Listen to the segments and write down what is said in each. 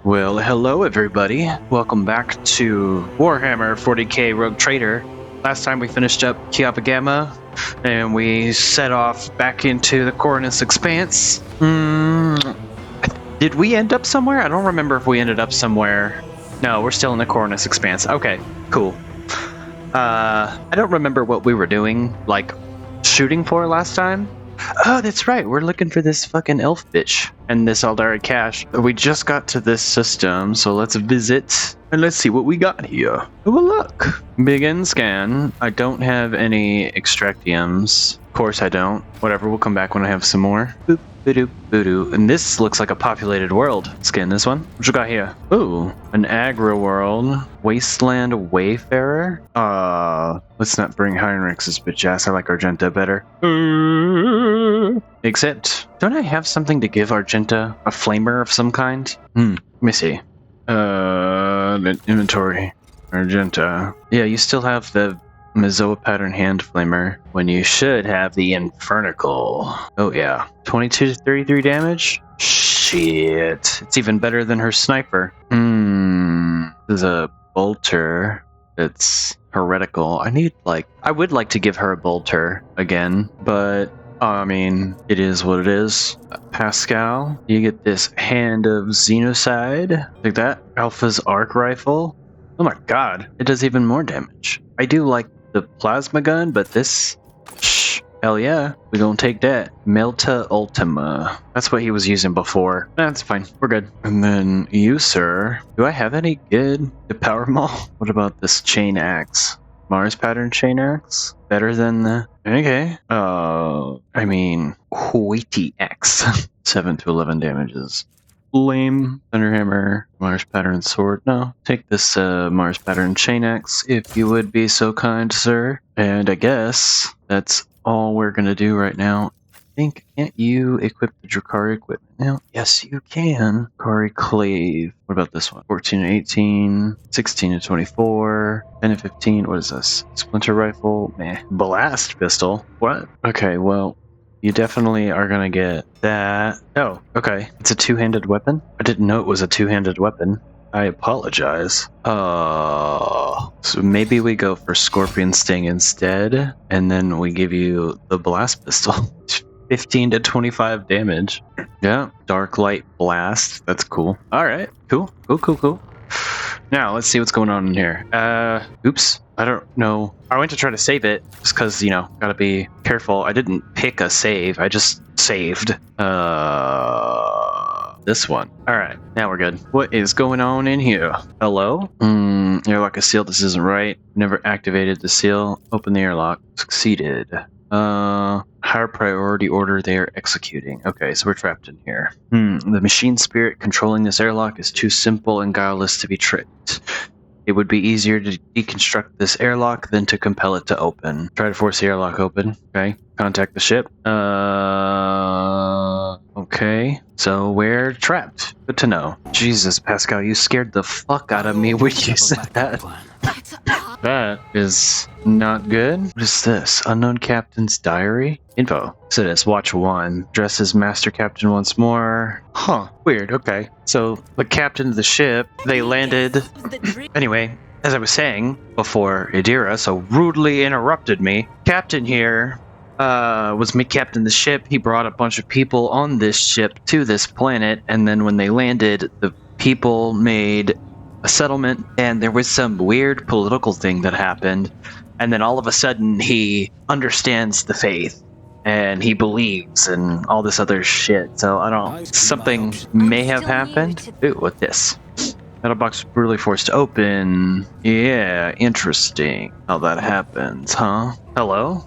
Well, hello everybody. Welcome back to Warhammer 40k Rogue Trader. Last time we finished up Kiapa Gamma, and we set off back into the Cornus Expanse. Did we end up somewhere? I don't remember if we ended up somewhere. No, we're still in the Cornus Expanse. Okay, cool. I don't remember what we were doing, like, shooting for last time. Oh, that's right. We're looking for this fucking elf bitch and this Aldari cache. We just got to this system, so let's visit and let's see what we got here. Oh, look. Begin scan. I don't have any extractiums. Of course I don't. Whatever, we'll come back when I have some more. Boop, ba-doop, boo-doo. And this looks like a populated world. Scan this one. What you got here? Ooh, an agro world. Wasteland Wayfarer. Let's not bring Heinrich's bitch ass. I like Argenta better. Except, don't I have something to give Argenta? A flamer of some kind? Let me see. The inventory. Argenta. Yeah, you still have the Mizoa pattern hand flamer when you should have the Infernical. Oh yeah. 22 to 33 damage? Shit. It's even better than her sniper. This is a bolter. It's heretical. I would like to give her a bolter again, but I mean, it is what it is. Pascal, you get this Hand of Xenocide. Take that. Alpha's Arc Rifle. Oh my god, it does even more damage. I do like the plasma gun, but this... hell yeah, we gonna take that. Melta Ultima. That's what he was using before. That's fine, we're good. And then you, sir. Do I have any good to power them all? What about this chain axe? Mars pattern chain axe? Better than the... Okay. I mean, Weighty axe. 7 to 11 damages. Lame. Thunderhammer. Mars pattern sword. No, take this Mars pattern chain axe if you would be so kind, sir. And I guess that's all we're gonna do right now. Can't you equip the Drakari equipment now? Yes, you can. Drakari Clave. What about this one? 14 to 18, 16 to 24, 10 to 15. What is this? Splinter rifle? Meh. Blast pistol? What? Okay, well, you definitely are gonna get that. Oh, okay. It's a two-handed weapon? I didn't know it was a two-handed weapon. I apologize. So maybe we go for Scorpion Sting instead, and then we give you the Blast Pistol. 15 to 25 damage. Yeah, Dark Light Blast. That's cool. Alright, cool. Now, let's see what's going on in here. Oops. I don't know. I went to try to save it, just because, you know, gotta be careful. I didn't pick a save. I just saved. This one. Alright, now we're good. What is going on in here? Hello? Airlock is sealed. This isn't right. Never activated the seal. Open the airlock. Succeeded. Higher priority order they are executing. Okay, so we're trapped in here. The machine spirit controlling this airlock is too simple and guileless to be tricked. It would be easier to deconstruct this airlock than to compel it to open. Try to force the airlock open. Okay, contact the ship. Okay, so we're trapped. Good to know. Jesus, Pascal, you scared the fuck out of me when you said that. That is not good. What is this? Unknown Captain's Diary? Info. So this, watch 1. Dress as Master Captain once more. Huh, weird, okay. So, the captain of the ship, they landed... Anyway, as I was saying before Idira so rudely interrupted me, Captain here was captain of the ship. He brought a bunch of people on this ship to this planet, and then when they landed, the people made a settlement, and there was some weird political thing that happened, and then all of a sudden he understands the faith and he believes and all this other shit. So I don't, something may have happened. Ooh, what this? Metal box was brutally forced to open. Yeah, interesting how that happens, huh? Hello?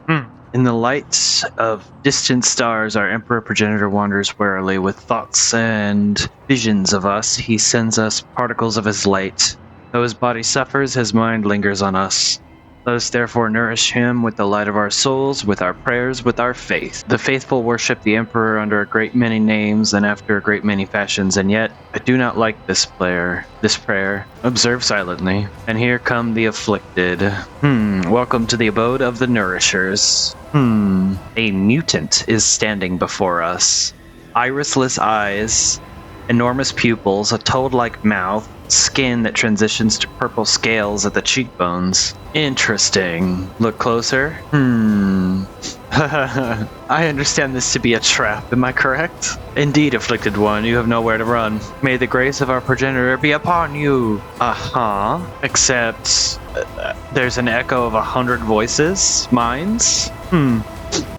In the light of distant stars, our Emperor Progenitor wanders warily with thoughts and visions of us. He sends us particles of his light. Though his body suffers, his mind lingers on us. Let us therefore nourish him with the light of our souls, with our prayers, with our faith. The faithful worship the Emperor under a great many names and after a great many fashions, and yet I do not like this prayer. Observe silently. And here come the afflicted. Welcome to the abode of the nourishers. A mutant is standing before us. Irisless eyes, enormous pupils, a toad-like mouth, skin that transitions to purple scales at the cheekbones. Interesting. Look closer. I understand this to be a trap, am I correct? Indeed, afflicted one, you have nowhere to run. May the grace of our progenitor be upon you. Except, there's an echo of 100 voices? Minds?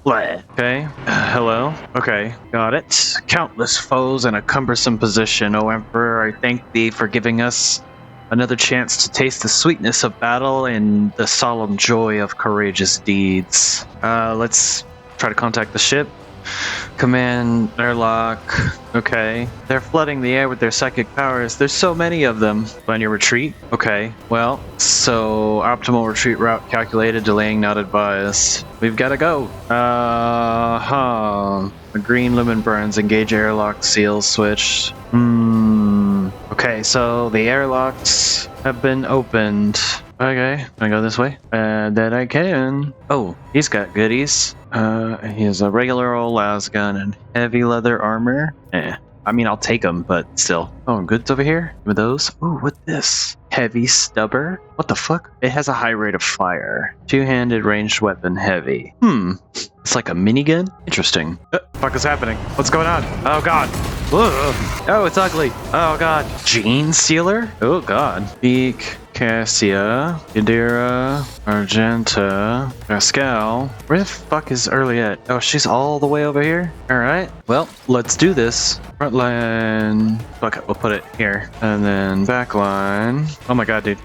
Okay. Hello? Okay, got it. Countless foes in a cumbersome position, O Emperor, I thank thee for giving us another chance to taste the sweetness of battle and the solemn joy of courageous deeds. Let's try to contact the ship. Command airlock. Okay. They're flooding the air with their psychic powers. There's so many of them. Plan your retreat? Okay. Well, so optimal retreat route calculated, delaying not advised. We've got to go. The green lumen burns. Engage airlock seals switched. Okay, so the airlocks have been opened. Okay, can I go this way? That I can. Oh, he's got goodies. He has a regular old lasgun and heavy leather armor. I mean, I'll take them, but still. Oh, goods over here? With those? Ooh, what's this? Heavy stubber? What the fuck? It has a high rate of fire. Two-handed ranged weapon heavy. It's like a minigun? Interesting. What the fuck is happening? What's going on? Oh god. Ugh. Oh, it's ugly. Oh god. Genestealer? Oh god. Beak. Cassia, Yadira, Argenta, Pascal. Where the fuck is Earliette? Oh, she's all the way over here? Alright. Well, let's do this. Front line. Fuck it, we'll put it here. And then back line. Oh my god, dude.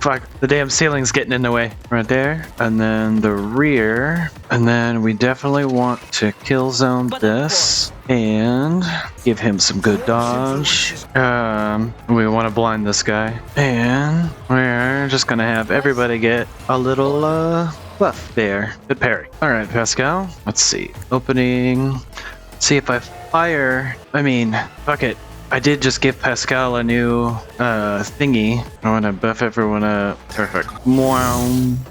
Fuck, the damn ceiling's getting in the way. Right there. And then the rear. And then we definitely want to kill zone this. And give him some good dodge. We want to blind this guy. And we're just gonna have everybody get a little buff there. Good parry. Alright, Pascal. Let's see. Opening. See if I fire. I mean, fuck it. I did just give Pascal a new thingy. I want to buff everyone up. Perfect. Wow.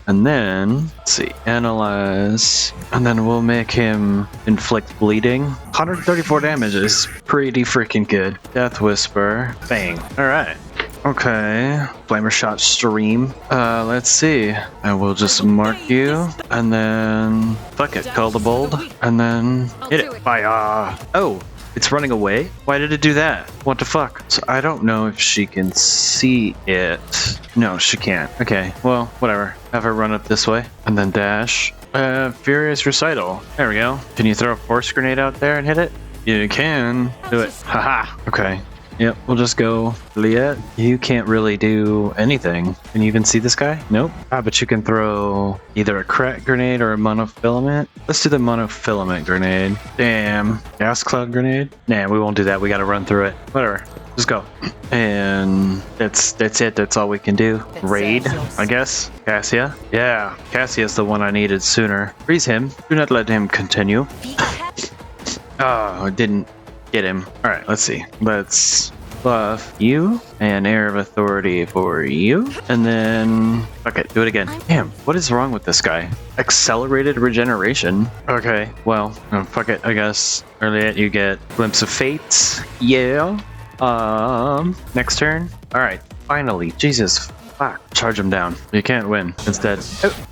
And then, let's see, analyze. And then we'll make him inflict bleeding. 134 damage is pretty freaking good. Death Whisper. Bang. Alright. Okay. Flamer shot stream. Let's see. I will just mark you. And then, fuck it. Call the bold. And then, hit it. Fire. Oh. It's running away? Why did it do that? What the fuck? So I don't know if she can see it. No, she can't. Okay, well, whatever. Have her run up this way. And then dash. Furious Recital. There we go. Can you throw a force grenade out there and hit it? You can. Do it. Haha. Okay. Yep, we'll just go. Liette, you can't really do anything. Can you even see this guy? Nope. But you can throw either a crack grenade or a monofilament. Let's do the monofilament grenade. Damn. Gas cloud grenade? Nah, we won't do that. We gotta run through it. Whatever. Just go. And that's it. That's all we can do. Raid, I guess. Cassia? Yeah, Cassia's the one I needed sooner. Freeze him. Do not let him continue. Oh, it didn't get him. Alright, let's see. Let's buff you and Air of Authority for you. And then, okay, do it again. Damn, what is wrong with this guy? Accelerated regeneration. Okay, well, fuck it, I guess. Earlier you get Glimpse of Fate. Yeah. Next turn. Alright, finally. Jesus. Fuck. Charge him down. You can't win. Instead,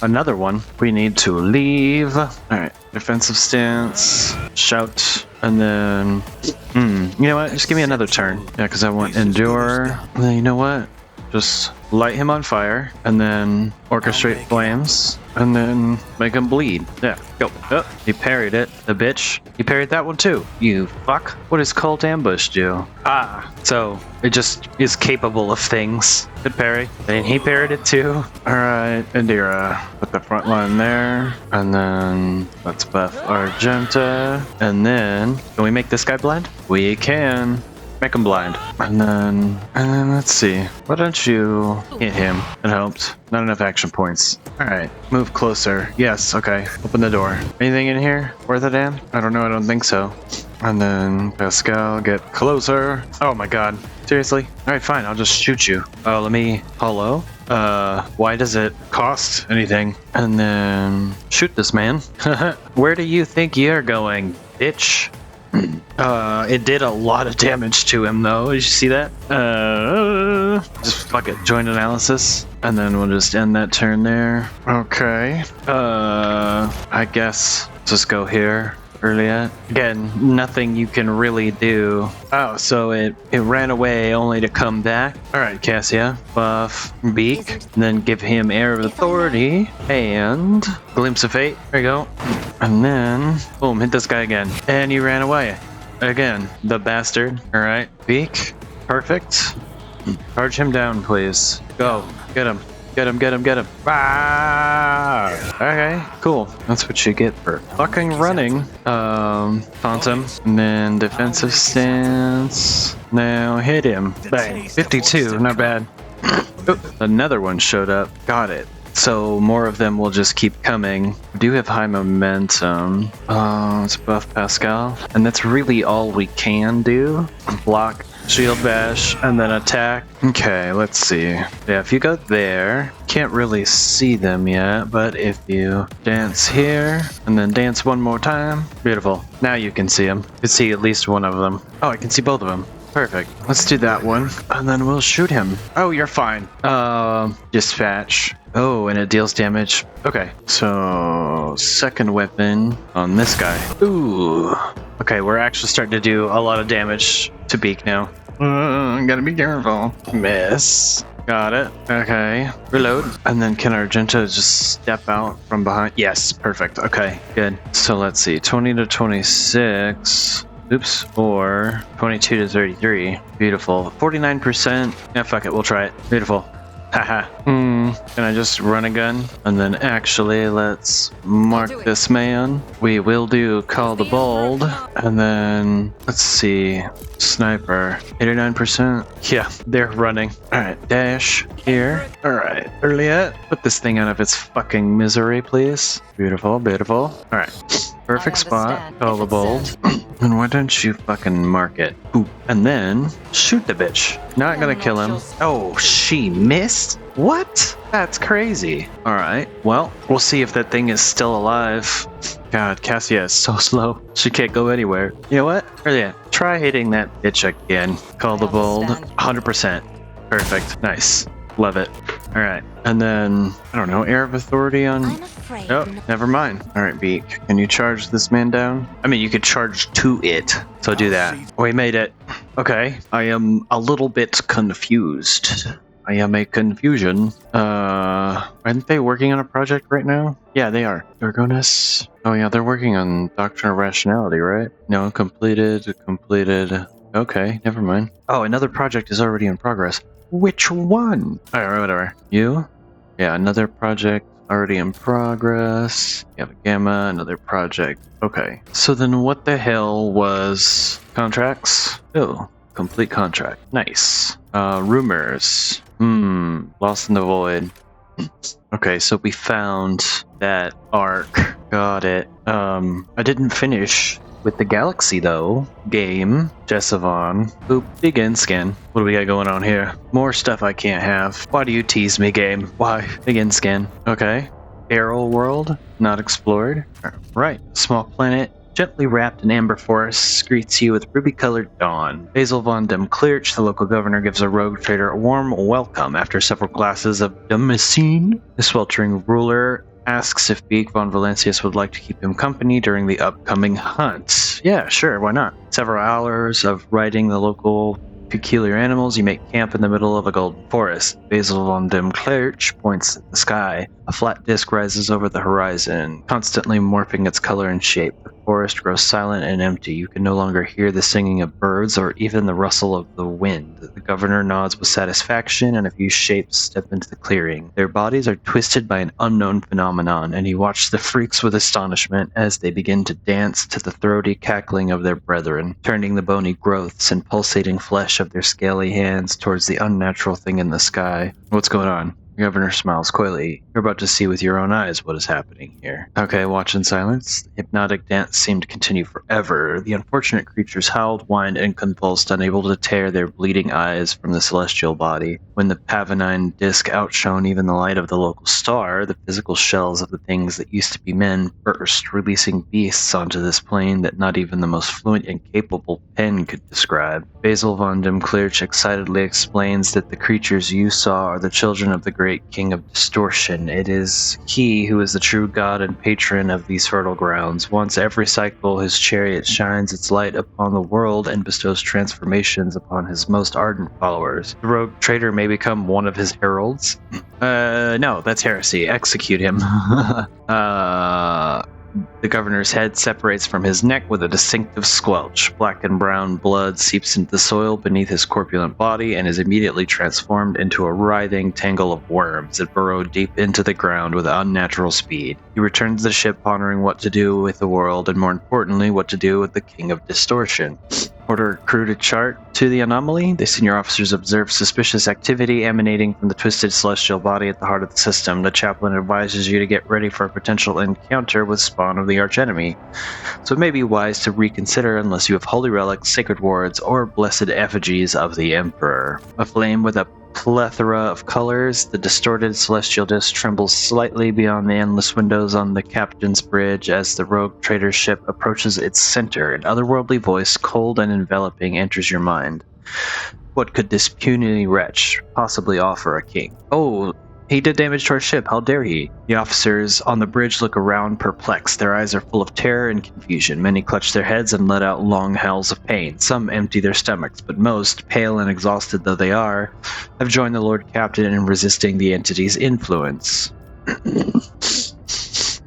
another one. We need to leave. Alright. Defensive stance. Shout. And then... you know what? Just give me another turn. Yeah, because I want Endure. And then you know what? Just light him on fire. And then orchestrate flames. And then make him bleed. Yeah, go. Oh, he parried it. The bitch. He parried that one too. You fuck. What does Cult Ambush do? So it just is capable of things. Good parry. And he parried it too. Alright, Indira. Put the front line there. And then let's buff Argenta. And then, can we make this guy blind? We can. Make him blind. And then let's see. Why don't you hit him? It helped. Not enough action points. Alright, move closer. Yes, okay. Open the door. Anything in here worth a damn? I don't know, I don't think so. And then Pascal, get closer. Oh my god. Seriously? Alright, fine, I'll just shoot you. Oh, let me... Hello? Why does it cost anything? And then shoot this man. Where do you think you're going, bitch? It did a lot of damage to him, though. Did you see that? Just fuck it. Joint analysis. And then we'll just end that turn there. Okay. I guess just go here. Earlier. Again, nothing you can really do. Oh, so it ran away only to come back. Alright, Cassia. Buff Beak. And then give him Air of Authority. And Glimpse of Fate. There you go. And then, boom, hit this guy again. And he ran away. Again, the bastard. Alright, Beak. Perfect. Charge him down, please. Go. Get him. Get him, get him, get him. Ah! Okay, cool. That's what you get for fucking running. Phantom. And then defensive stance. Now hit him. Bang. 52, not bad. Oop, another one showed up. Got it. So more of them will just keep coming. We do have high momentum. Let's buff Pascal. And that's really all we can do. Block, shield bash, and then attack. Okay, let's see. Yeah, if you go there, can't really see them yet, but if you dance here, and then dance one more time, beautiful. Now you can see them. You can see at least one of them. Oh, I can see both of them. Perfect. Let's do that one, and then we'll shoot him. Oh, you're fine. Dispatch. Oh, and it deals damage. Okay, so second weapon on this guy. Ooh. Okay, we're actually starting to do a lot of damage to Beak now. Gotta be careful. Miss. Got it. Okay. Reload. And then can Argenta just step out from behind? Yes, perfect. Okay, good. So let's see. 20 to 26. Oops. Or 22 to 33. Beautiful. 49%. Yeah, fuck it. We'll try it. Beautiful. Haha. Can I just run a gun? And then actually, let's mark this man. We will do Call the Bold. And then, let's see. Sniper. 89%. Yeah, they're running. Alright, dash here. Alright, Earliet. Put this thing out of its fucking misery, please. Beautiful, beautiful. Alright. Perfect spot. Call the Bold. And why don't you fucking mark it? Ooh. And then shoot the bitch. Not gonna kill him. Oh, she missed? What? That's crazy. Alright, well, we'll see if that thing is still alive. God, Cassia is so slow. She can't go anywhere. You know what? Earlier, try hitting that bitch again. Call the Bold. 100%. Perfect. Nice. Love it. Alright. And then, I don't know, Air of Authority on... Oh, never mind. Alright, Beak. Can you charge this man down? I mean, you could charge to it. So do that. We made it. Okay. I am a little bit confused. I am a confusion. Aren't they working on a project right now? Yeah, they are. Dargonus. Oh yeah, they're working on Doctrine of Rationality, right? No, completed. Okay, never mind. Oh, another project is already in progress. Which one? Alright, whatever. You? Yeah, another project already in progress. You have a Gamma, another project. Okay. So then what the hell was contracts? Oh, complete contract. Nice. Rumors. Lost in the Void. Okay, so we found that arc. Got it. I didn't finish with the Galaxy, though. Game. Jessavon. Oop. Begin skin. What do we got going on here? More stuff I can't have. Why do you tease me, game? Why? Begin skin. Okay. Arrow World. Not explored. Right. Small planet. Gently wrapped in amber forest, greets you with ruby-colored dawn. Basil von dem Clearch, the local governor, gives a rogue trader a warm welcome after several glasses of Damascene. The sweltering ruler asks if Beak von Valancius would like to keep him company during the upcoming hunt. Yeah, sure, why not? Several hours of riding the local peculiar animals, you make camp in the middle of a golden forest. Basil von dem Clearch points at the sky. A flat disc rises over the horizon, constantly morphing its color and shape. The forest grows silent and empty. You can no longer hear the singing of birds or even the rustle of the wind. The governor nods with satisfaction, and a few shapes step into the clearing. Their bodies are twisted by an unknown phenomenon, and he watches the freaks with astonishment as they begin to dance to the throaty cackling of their brethren, turning the bony growths and pulsating flesh of their scaly hands towards the unnatural thing in the sky. What's going on? The governor smiles coyly. You're about to see with your own eyes what is happening here. Okay, watch in silence. The hypnotic dance seemed to continue forever. The unfortunate creatures howled, whined, and convulsed, unable to tear their bleeding eyes from the celestial body. When the Pavonine disk outshone even the light of the local star, the physical shells of the things that used to be men burst, releasing beasts onto this plane that not even the most fluent and capable pen could describe. Basil von Demklirch excitedly explains that the creatures you saw are the children of the great king of distortion. It is he who is the true god and patron of these fertile grounds. Once every cycle, his chariot shines its light upon the world and bestows transformations upon his most ardent followers. The rogue traitor may become one of his heralds. No, that's heresy. Execute him. The governor's head separates from his neck with a distinctive squelch. Black and brown blood seeps into the soil beneath his corpulent body and is immediately transformed into a writhing tangle of worms that burrow deep into the ground with unnatural speed. He returns to the ship pondering what to do with the world and, more importantly, what to do with the King of Distortion. Order crew to chart to the anomaly. The senior officers observe suspicious activity emanating from the twisted celestial body at the heart of the system. The chaplain advises you to get ready for a potential encounter with spawn of the archenemy, so it may be wise to reconsider unless you have holy relics, sacred wards, or blessed effigies of the Emperor. Aflame with a plethora of colors, the distorted celestial disk trembles slightly beyond the endless windows on the captain's bridge as the rogue trader's ship approaches its center. An otherworldly voice, cold and enveloping, enters your mind. What could this puny wretch possibly offer a king? Oh, he did damage to our ship. How dare he? The officers on the bridge look around, perplexed. Their eyes are full of terror and confusion. Many clutch their heads and let out long howls of pain. Some empty their stomachs, but most, pale and exhausted though they are, have joined the Lord Captain in resisting the entity's influence.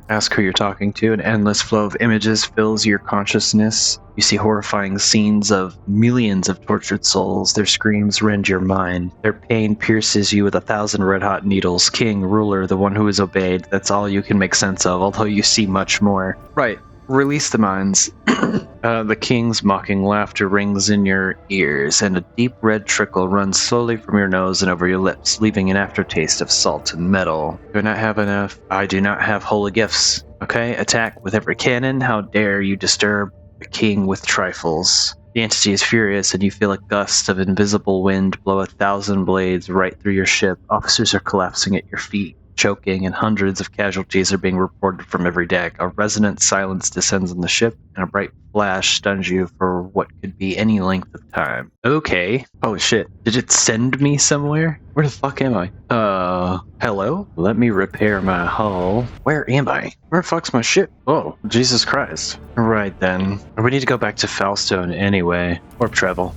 Ask who you're talking to. An endless flow of images fills your consciousness. You see horrifying scenes of millions of tortured souls. Their screams rend your mind. Their pain pierces you with 1,000 red-hot needles. King, ruler, the one who is obeyed. That's all you can make sense of, although you see much more. Right. Release the minds. The king's mocking laughter rings in your ears, and a deep red trickle runs slowly from your nose and over your lips, leaving an aftertaste of salt and metal. Do not have enough. I do not have holy gifts. Okay, attack with every cannon. How dare you disturb the king with trifles? The entity is furious, and you feel a gust of invisible wind blow 1,000 blades right through your ship. Officers are collapsing at your feet, choking, and hundreds of casualties are being reported from every deck. A resonant silence descends on the ship, and a bright flash stuns you for what could be any length of time. Okay. Oh shit. Did it send me somewhere? Where the fuck am I? Hello? Let me repair my hull. Where am I? Where the fuck's my ship? Oh, Jesus Christ. Right then. We need to go back to Falstone anyway. Warp travel.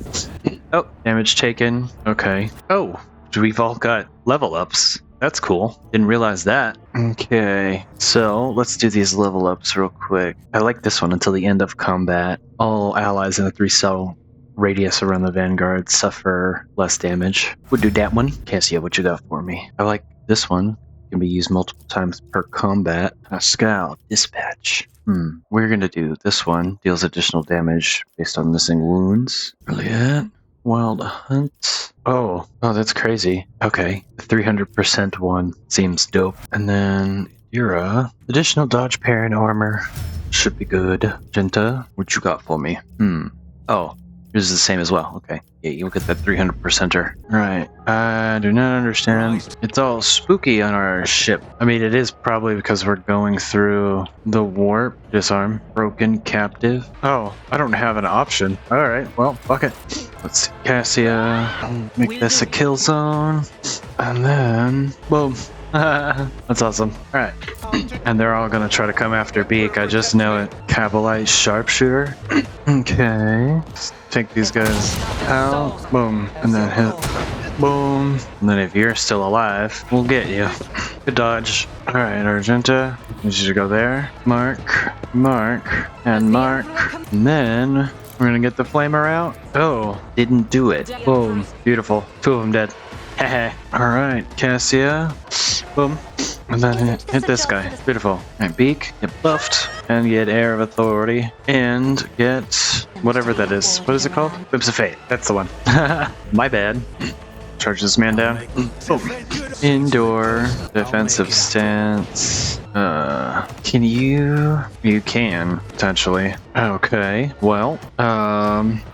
Oh, damage taken. Okay. Oh, we've all got level ups. That's cool. Didn't realize that. Okay, so let's do these level ups real quick. I like this one until the end of combat. All allies in the 3-cell radius around the Vanguard suffer less damage. Would do that one. Cassia, what you got for me? I like this one. Can be used multiple times per combat. Pascal, dispatch. We're gonna do this one. Deals additional damage based on missing wounds. Brilliant. Wild Hunt. Oh, that's crazy. Okay, the 300% one seems dope. And then Ira. Additional dodge, parry, and armor. Should be good. Genta, what you got for me? Oh, yours is the same as well. Okay. Yeah, you look at that 300%er. Right. I do not understand. It's all spooky on our ship. I mean, it is probably because we're going through the warp. Disarm. Broken. Captive. Oh, I don't have an option. Alright, well, fuck it. Let's see. Cassia. Make this a kill zone. And then, boom. That's awesome. Alright. And they're all gonna try to come after Beak. I just know it. Cabalite Sharpshooter. Okay. Let's take these guys out. Boom. And then hit. Boom. And then if you're still alive, we'll get you. Good dodge. Alright, Argenta. I need you to go there. Mark. Mark. And mark. And then we're gonna get the flamer out. Oh, didn't do it. Boom. Beautiful. 2 of them dead. Hehe. Alright, Cassia. Boom. And then hit this guy. Beautiful. Alright, Beak. Get buffed. And get Air of Authority. And get whatever that is. What is it called? Whips of Fate. That's the one. My bad. charge this man down. Boom. Indoor defensive stance. Can you? You can potentially. Okay. Well,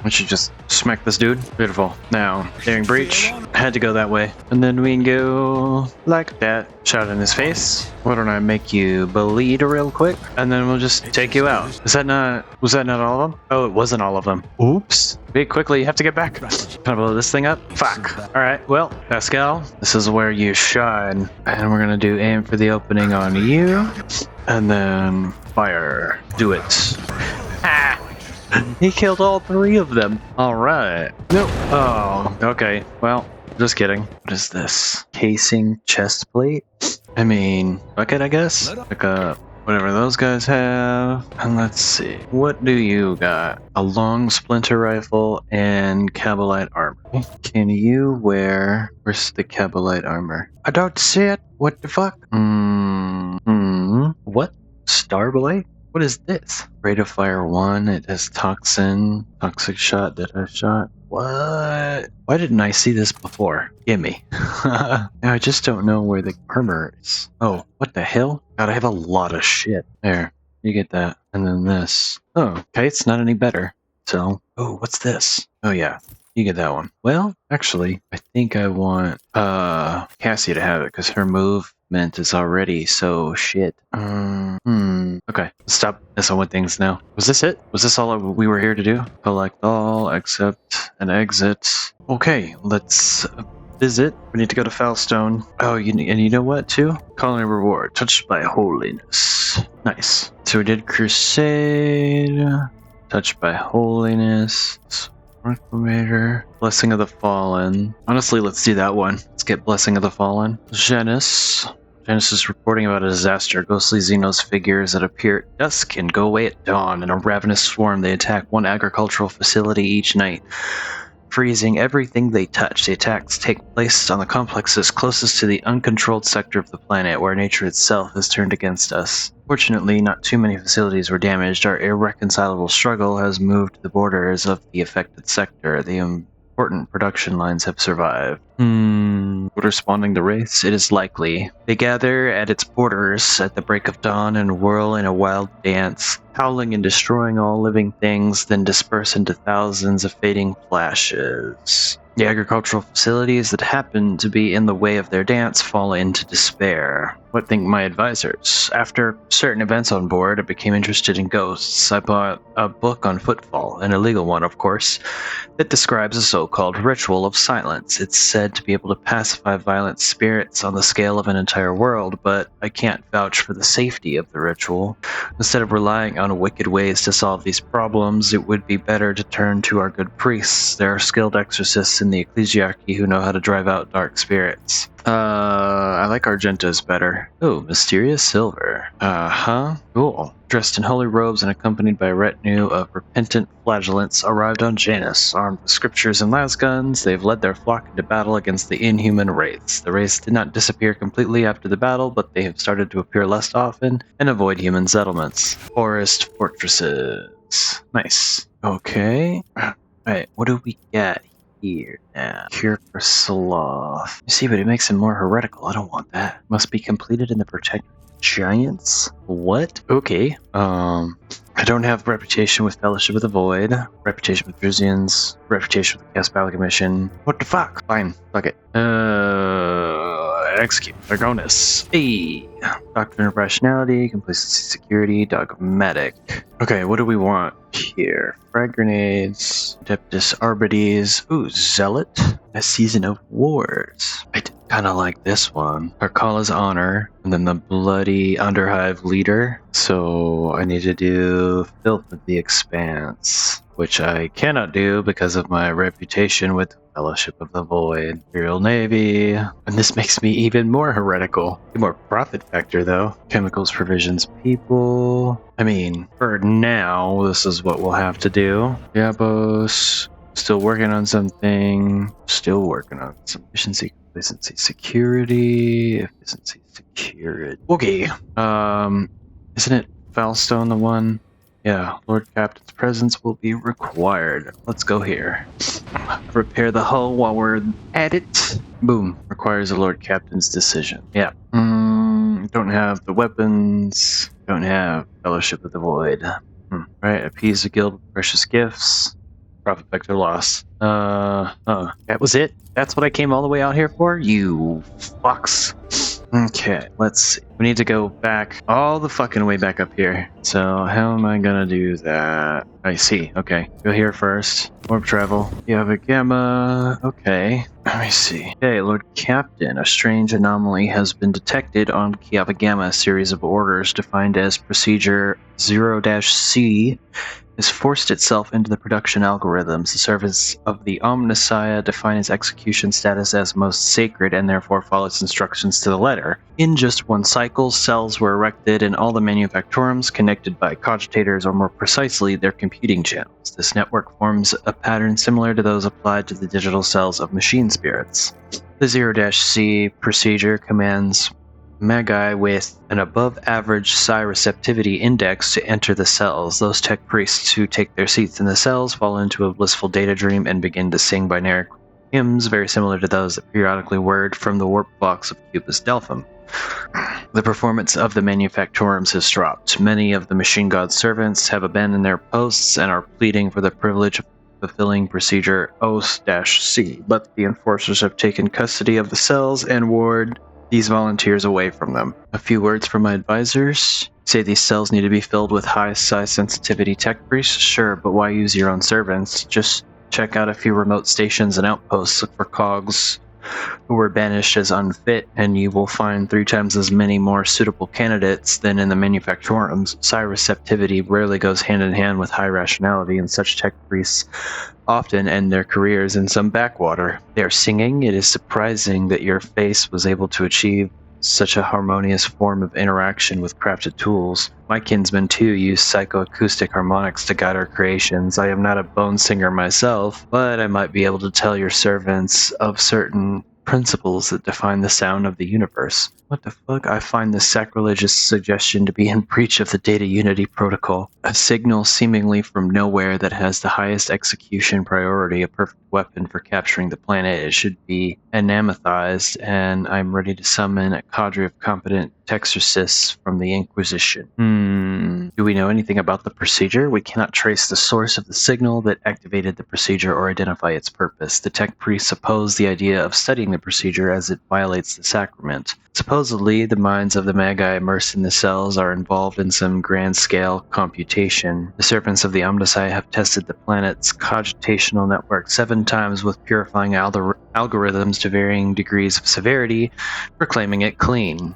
we should just smack this dude. Beautiful. Now, daring breach. Had to go that way, and then we can go like that. Shot in his face. Why don't I make you bleed real quick, and then we'll just take you out. Is that not? Was that not all of them? Oh, it wasn't all of them. Oops. Big quickly. You have to get back. Can I blow this thing up? Fuck. All right. Well, Pascal, this is where you shine, and we're gonna do aim for the opening on you, and then fire. Do it. Ah. He killed all 3 of them. All right. Nope. Oh. Okay. Well. Just kidding. What is this? Casing chest plate? I mean, bucket, I guess? Like whatever those guys have. And let's see. What do you got? A long splinter rifle and Cabalite armor. Can you wear... Where's the Cabalite armor? I don't see it. What the fuck? What? Starblade? What is this? Rate of fire 1. It has toxin. Toxic shot. Deadeye shot. What? Why didn't I see this before? Gimme. I just don't know where the armor is. Oh, what the hell? God, I have a lot of shit. There. You get that. And then this. Oh, okay, it's not any better. So, oh, what's this? Oh yeah, you get that one. Well, actually, I think I want Cassie to have it because her movement is already so shit. Okay, stop messing with things now. Was this it? Was this all we were here to do? Collect all, accept, and exit. Okay, let's visit. We need to go to Foulstone. Oh, and you know what too? Colony reward, touched by holiness. Nice. So we did Crusade, touched by holiness. Reclamator, Blessing of the Fallen. Honestly, let's do that one. Let's get Blessing of the Fallen. Genis is reporting about a disaster. Ghostly Xenos figures that appear at dusk and go away at dawn. In a ravenous swarm, they attack one agricultural facility each night, freezing everything they touch. The attacks take place on the complexes closest to the uncontrolled sector of the planet, where nature itself is turned against us. Fortunately, not too many facilities were damaged. Our irreconcilable struggle has moved the borders of the affected sector. The important production lines have survived. Would responding to wraiths? It is likely. They gather at its borders at the break of dawn and whirl in a wild dance, howling and destroying all living things, then disperse into thousands of fading flashes. The agricultural facilities that happen to be in the way of their dance fall into despair. What think my advisors? After certain events on board, I became interested in ghosts. I bought a book on footfall, an illegal one, of course, that describes a so-called ritual of silence. It's said to be able to pacify violent spirits on the scale of an entire world, but I can't vouch for the safety of the ritual. Instead of relying on wicked ways to solve these problems, it would be better to turn to our good priests. There are skilled exorcists in the ecclesiarchy who know how to drive out dark spirits. I like Argenta's better. Oh, mysterious silver. Cool. Dressed in holy robes and accompanied by a retinue of repentant flagellants, arrived on Janus. Armed with scriptures and lasguns, they've led their flock into battle against the inhuman wraiths. The wraiths did not disappear completely after the battle, but they have started to appear less often and avoid human settlements. Forest fortresses. Nice. Okay. Alright, what do we get here now? Cure for sloth. You see, but it makes him more heretical. I don't want that. Must be completed in the protected giants? What? Okay. I don't have reputation with Fellowship of the Void, reputation with Drusians, reputation with the Caspalic Commission. What the fuck? Fine. Fuck it. Execute. Dragonis. Hey. Doctrine of Rationality, Complacency, Security, Dogmatic. Okay, what do we want here? Frag Grenades, Adeptus Arbites. Ooh, Zealot. A Season of Wars. I kind of like this one. Arcala's Honor, and then the Bloody Underhive Leader. So I need to do Filth of the Expanse, which I cannot do because of my reputation with Fellowship of the Void. Imperial Navy. And this makes me even more heretical. More profit factor, though. Chemicals, provisions, people. I mean, for now, this is what we'll have to do. Yabos. Still working on something. Still working on some efficiency, complacency, security. Efficiency, security. Okay. Isn't it Foulstone the one? Yeah, Lord Captain's presence will be required. Let's go here. Repair the hull while we're at it. Boom. Requires a Lord Captain's decision. Yeah. Don't have the weapons. Don't have Fellowship of the Void. Right. Appease the guild with precious gifts. Profit vector loss. That was it? That's what I came all the way out here for? You fucks. Okay, let's see. We need to go back all the fucking way back up here. So how am I gonna do that? I see. Okay, go here first. Warp travel. You have a gamma. Okay. Let me see. Okay, Lord Captain, a strange anomaly has been detected on Kiava Gamma. A series of orders defined as Procedure 0-C has forced itself into the production algorithms. The servants of the Omnissiah define its execution status as most sacred and therefore follow its instructions to the letter. In just one cycle, cells were erected in all the manufactorums connected by cogitators, or more precisely, their computing channels. This network forms a pattern similar to those applied to the digital cells of machine spirits. The 0-C procedure commands Magi with an above-average psi receptivity index to enter the cells. Those tech priests who take their seats in the cells fall into a blissful data dream and begin to sing binary hymns very similar to those that periodically whirred from the warp box of Cupus Delphim. The performance of the manufactorums has dropped. Many of the machine god's servants have abandoned their posts and are pleading for the privilege of fulfilling Procedure O-C, but the enforcers have taken custody of the cells and ward these volunteers away from them. A few words from my advisors. Say these cells need to be filled with high size sensitivity tech priests? Sure, but why use your own servants? Just check out a few remote stations and outposts, look for cogs who were banished as unfit, and you will find 3 times as many more suitable candidates than in the manufactorums. Psi receptivity rarely goes hand in hand with high rationality, and such tech priests often end their careers in some backwater. They are singing. It is surprising that your face was able to achieve such a harmonious form of interaction with crafted tools. My kinsmen, too, use psychoacoustic harmonics to guide our creations. I am not a bone singer myself, but I might be able to tell your servants of certain principles that define the sound of the universe. What the fuck? I find this sacrilegious suggestion to be in breach of the Data Unity Protocol. A signal seemingly from nowhere that has the highest execution priority, a perfect weapon for capturing the planet. It should be anathemized, and I'm ready to summon a cadre of competent Texorcists from the Inquisition. Do we know anything about the procedure? We cannot trace the source of the signal that activated the procedure or identify its purpose. The tech priests oppose the idea of studying the procedure as it violates the sacrament. Supposedly, the minds of the Magi immersed in the cells are involved in some grand-scale computation. The servants of the Omnissiah have tested the planet's cogitational network 7 times with purifying algorithms to varying degrees of severity, proclaiming it clean.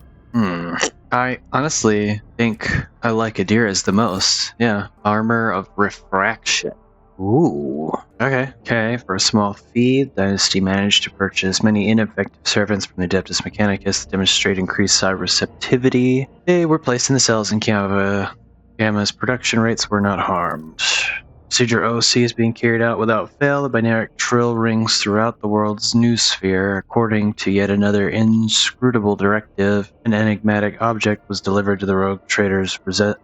I honestly think I like Adira's the most. Yeah. Armor of Refraction. Ooh. Okay. For a small fee, the Dynasty managed to purchase many ineffective servants from the Adeptus Mechanicus that demonstrate increased psi receptivity. They were placed in the cells, and Gamma's production rates were not harmed. Procedure OC is being carried out without fail. The binary trill rings throughout the world's noosphere. According to yet another inscrutable directive, an enigmatic object was delivered to the rogue trader's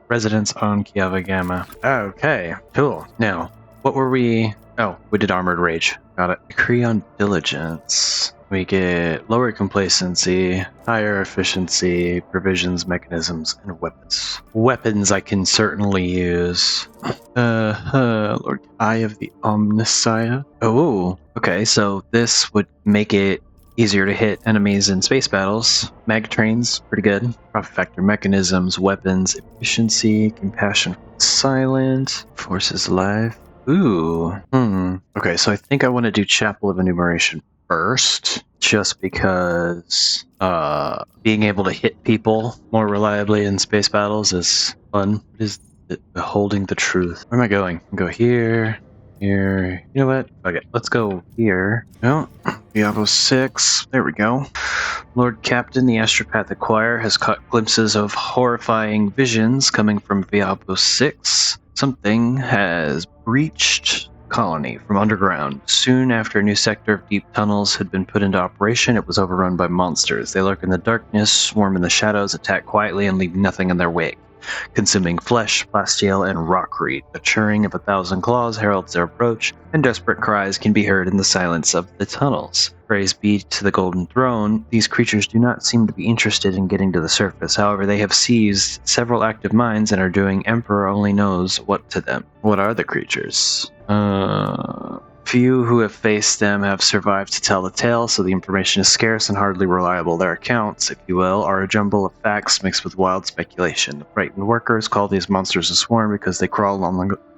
residence on Kiava Gamma. Okay, cool. Now, what were we... Oh, we did Armored Rage. Got it. Decree on Diligence. We get lower complacency, higher efficiency, provisions, mechanisms, and weapons. Weapons I can certainly use. Lord Eye of the Omnissiah. Oh, okay, so this would make it easier to hit enemies in space battles. Mag trains, pretty good. Profit factor, mechanisms, weapons, efficiency, compassion for the silent, forces life. Ooh. Okay, so I think I want to do Chapel of Enumeration first, just because being able to hit people more reliably in space battles is fun. What is it? Beholding the truth. Where am I going? Go here, here. You know what? Okay, let's go here. No, Diablo 6. There we go. Lord Captain, the Astropathic Choir has caught glimpses of horrifying visions coming from Diablo 6. Something has breached colony from underground. Soon after a new sector of deep tunnels had been put into operation, it was overrun by monsters. They lurk in the darkness, swarm in the shadows, attack quietly, and leave nothing in their wake. consuming flesh, plasteel, and rockreed. The churring of 1,000 claws heralds their approach, and desperate cries can be heard in the silence of the tunnels. Praise be to the Golden Throne, these creatures do not seem to be interested in getting to the surface. However, they have seized several active mines and are doing Emperor only knows what to them. What are the creatures? Few who have faced them have survived to tell the tale, so the information is scarce and hardly reliable. Their accounts, if you will, are a jumble of facts mixed with wild speculation. The frightened workers call these monsters a swarm because they crawl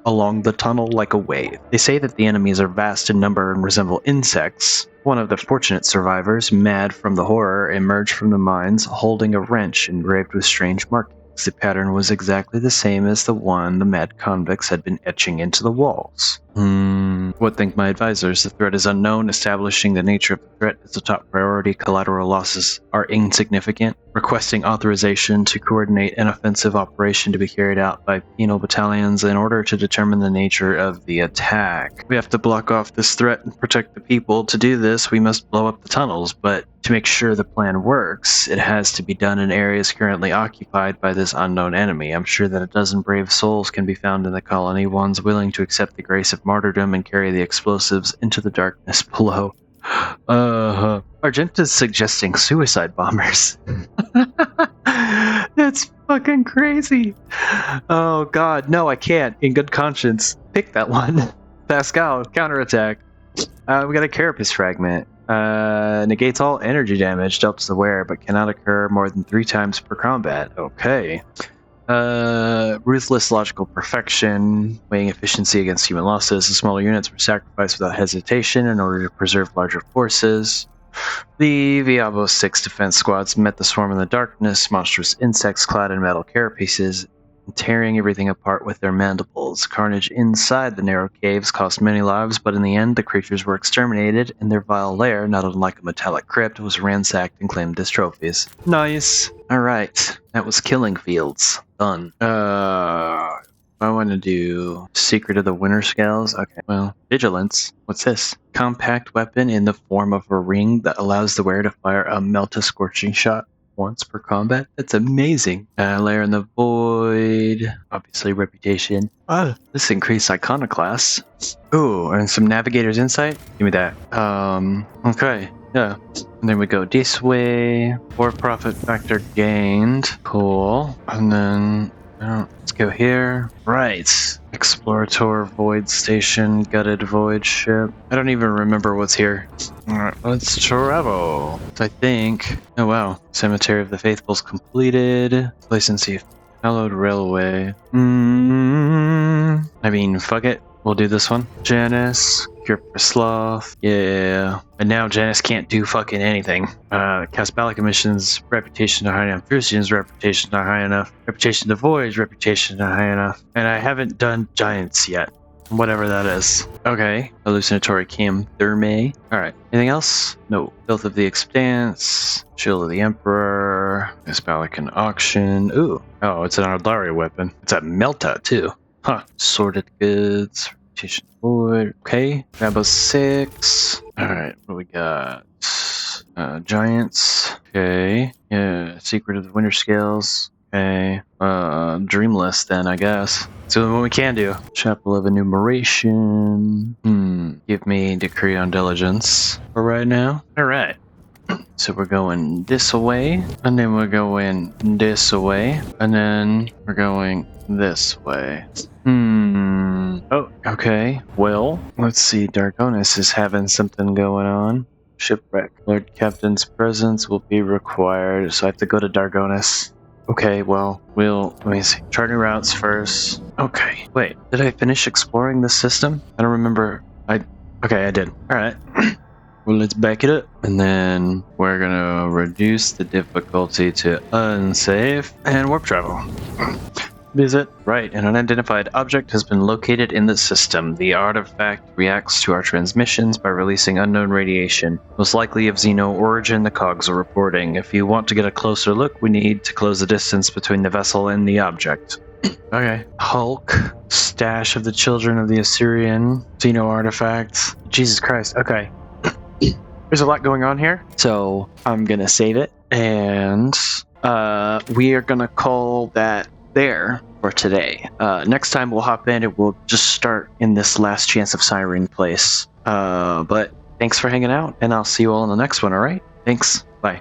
along the tunnel like a wave. They say that the enemies are vast in number and resemble insects. One of the fortunate survivors, mad from the horror, emerged from the mines holding a wrench engraved with strange markings. The pattern was exactly the same as the one the mad convicts had been etching into the walls. What think my advisors? The threat is unknown. Establishing the nature of the threat is the top priority. Collateral losses are insignificant. Requesting authorization to coordinate an offensive operation to be carried out by penal battalions in order to determine the nature of the attack. We have to block off this threat and protect the people. To do this, we must blow up the tunnels, but to make sure the plan works, it has to be done in areas currently occupied by this unknown enemy. I'm sure that a dozen brave souls can be found in the colony, ones willing to accept the grace of martyrdom and carry the explosives into the darkness below. Argenta's suggesting suicide bombers. That's fucking crazy. Oh god, no, I can't. In good conscience, pick that one. Pascal, counterattack. We got a Carapace fragment. Negates all energy damage dealt to the wearer, but cannot occur more than 3 times per combat. Okay. Ruthless logical perfection, weighing efficiency against human losses. The smaller units were sacrificed without hesitation in order to preserve larger forces. The Viabo 6 defense squads met the swarm in the darkness, monstrous insects clad in metal carapaces, tearing everything apart with their mandibles. Carnage inside the narrow caves cost many lives, but in the end, the creatures were exterminated, and their vile lair, not unlike a metallic crypt, was ransacked and claimed as trophies. Nice. Alright, that was Killing Fields. Done. I want to do Secret of the Winter Scales. Okay, well, Vigilance. What's this? Compact weapon in the form of a ring that allows the wearer to fire a Melta Scorching Shot once per combat. That's amazing. Lair in the Void. Obviously, Reputation. This increased Iconoclast. Ooh, and some Navigator's Insight. Give me that. Okay. Yeah. And then we go this way. 4 profit factor gained. Cool. And then let's go here. Right. Explorator Void Station, Gutted Void Ship. I don't even remember what's here. Alright, let's travel. I think. Oh wow. Cemetery of the Faithful's completed. Placency Hallowed Railway. I mean, fuck it. We'll do this one. Janice. Cure for Sloth. Yeah. And now Janice can't do fucking anything. Casbalic emissions, reputation not high enough. Fusion's reputation not high enough. Reputation to Voyage, reputation not high enough. And I haven't done Giants yet. Whatever that is. Okay. Hallucinatory Cam Thermae. Alright. Anything else? No. Filth of the Expanse. Shield of the Emperor. Casbalic and Auction. Ooh. Oh, it's an Ardari weapon. It's a Melta, too. Huh. Sorted Goods. Reputation Void. Okay. Rabo 6. Alright. What do we got? Giants. Okay. Yeah. Secret of the Winter Scales. Okay. Dreamless then, I guess. So what we can do. Chapel of Enumeration. Give me Decree on Diligence for right now. Alright. So we're going this way, and then we're going this way, and then we're going this way. Oh, okay. Well, let's see. Dargonis is having something going on. Shipwreck. Lord Captain's presence will be required, so I have to go to Dargonis. Okay, well, let me see. Chart new routes first. Okay, wait, did I finish exploring this system? I don't remember. Okay, I did. Alright. Well, let's back it up. And then we're gonna reduce the difficulty to unsafe and warp travel. Visit. Right, an unidentified object has been located in the system. The artifact reacts to our transmissions by releasing unknown radiation, most likely of Xeno origin, the cogs are reporting. If you want to get a closer look, we need to close the distance between the vessel and the object. Okay. Hulk. Stash of the Children of the Assyrian. Xeno artifacts. Jesus Christ. Okay. There's a lot going on here, so I'm gonna save it, and we are gonna call that there for today. Next time we'll hop in and we'll just start in this last chance of Siren place. But thanks for hanging out, and I'll see you all in the next one, alright? Thanks. Bye.